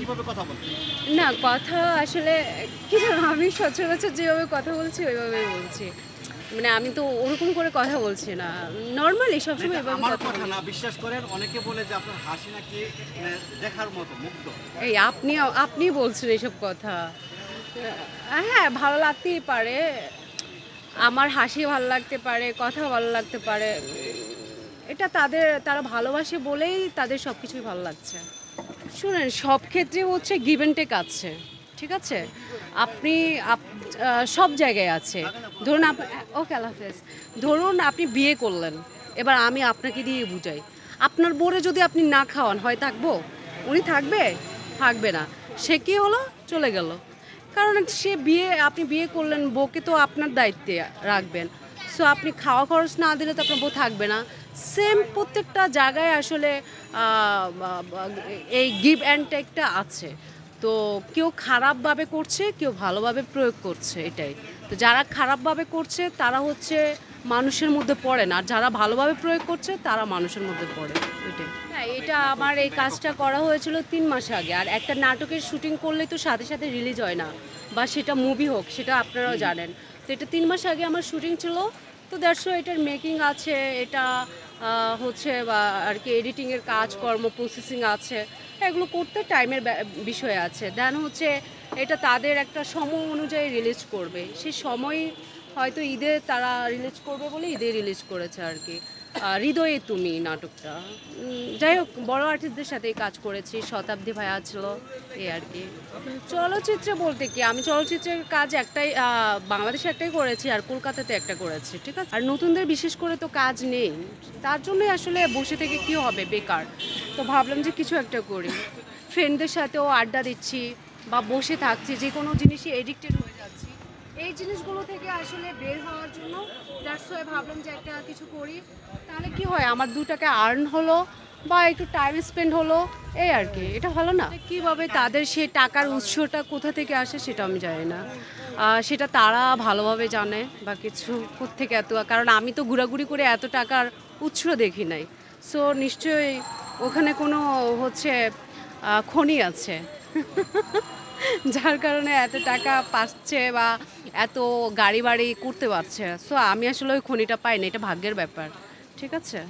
কিভাবে কথা বলতেন? না কথা আসলে কি জানো আমি সচরাচর যেভাবে কথা বলছি ওইভাবেই বলছি। মানে আমি তো ওরকম করে কথা বলছি না। নরমালি সবসময় এটা এভাবে আমার কথা কথা বলি। না, বিশ্বাস করেন অনেকে বলে যে আপনার হাসি নাকি দেখার মতো মুগ্ধ। এই আপনি বলছেন এসব কথা। হ্যাঁ, ভালো লাগতেই পারে। আমার হাসি ভালো লাগতে পারে, কথা ভালো লাগতে পারে। এটা তারা ভালোবাসে বলেই তাদের সবকিছুই ভালো লাগছে। শুনেন সব ক্ষেত্রে হচ্ছে গিভ অ্যান্ড টেক আছে, ঠিক আছে? আপনি সব জায়গায় আছে। ধরুন ওকে আল্লাহ হাফেজ। ধরুন আপনি বিয়ে করলেন, এবার আমি আপনাকে দিয়ে বুঝাই, আপনার বোরে যদি আপনি না খাওয়ান হয় থাকবো? উনি থাকবে? থাকবে না। সে কি হলো? চলে গেল। কারণ আপনি বিয়ে করলেন, বউকে তো আপনার দায়িত্বে রাখবেন। সো আপনি খাওয়া খরচ না দিলে তো আপনার বউ থাকবে না। সেম প্রত্যেকটা জায়গায় আসলে এই গিভ অ্যান্ড টেকটা আছে। তো কেউ খারাপভাবে করছে, কেউ ভালোভাবে প্রয়োগ করছে, এটাই। তো যারা খারাপভাবে করছে তারা হচ্ছে মানুষের মধ্যে পড়ে না, আর যারা ভালোভাবে প্রয়োগ করছে তারা মানুষের মধ্যে পড়ে, এটাই। হ্যাঁ, এটা আমার এই কাজটা করা হয়েছিল ৩ মাস আগে। আর একটা নাটকের শুটিং করলে তো সাথে সাথে রিলিজ হয় না, বা সেটা মুভি হোক, সেটা আপনারাও জানেন। তো এটা ৩ মাস আগে আমার শুটিং ছিল। তো দ্যাটস ওয়াই এটার মেকিং আছে, এটা হচ্ছে বা আর কি এডিটিংয়ের কাজকর্ম প্রসেসিং আছে, এগুলো করতে টাইমের বিষয় আছে। দেন হচ্ছে এটা তাদের একটা সময় অনুযায়ী রিলিজ করবে, সেই সময় হয়তো ঈদে তারা রিলিজ করবে বলে ঈদে রিলিজ করেছে আর কি। হৃদয়ে তুমি নাটকটা, যাই হোক বড় আর্টিস্টদের সাথেই কাজ করেছি, শতাব্দী ভাইয়া ছিল, এই আর কি। চলচ্চিত্রে বলতে কি, আমি চলচ্চিত্রের কাজ একটাই বাংলাদেশে একটাই করেছি, আর কলকাতাতে একটা করেছি, ঠিক আছে? আর নতুনদের বিশেষ করে তো কাজ নেই, তার জন্যই আসলে বসে থেকে কি হবে, বেকার। তো ভাবলাম যে কিছু একটা করি, ফ্রেন্ডদের সাথেও আড্ডা দিচ্ছি বা বসে থাকছি, যে কোনো জিনিসই এডিক্টেড হয়ে যাচ্ছি। এই জিনিসগুলো থেকে আসলে বের হওয়ার জন্য দ্যাটস ওয়াই ভাবলাম যে একটা কিছু করি, তাহলে কি হয়, আমার 2 টাকা আর্ন হলো বা একটু টাইম স্পেন্ড হলো, এই আর কি। এটা ভালো না? কীভাবে তাদের সে টাকার উৎসটা কোথা থেকে আসে সেটা আমি জানি না। সেটা তারা ভালোভাবে জানে বা কিছু কোত্থেকে এত, কারণ আমি তো ঘোরাঘুরি করে এত টাকার উৎস দেখি নাই। সো নিশ্চয়ই ওখানে কোনো হচ্ছে খনি আছে যার কারণে এত টাকা পাচ্ছে বা এত গাড়ি বাড়ি করতে পারছে। সো আমি আসলে ওই খনিটা পাই না, এটা ভাগ্যের ব্যাপার, ঠিক আছে?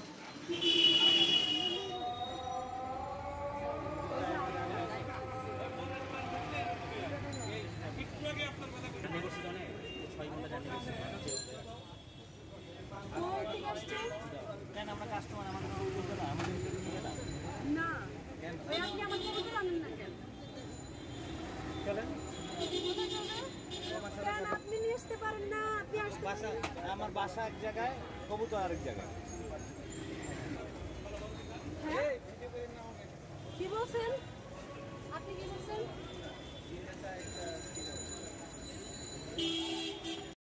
আমার বাসা এক জায়গায়, কবুতর আরেক জায়গায়।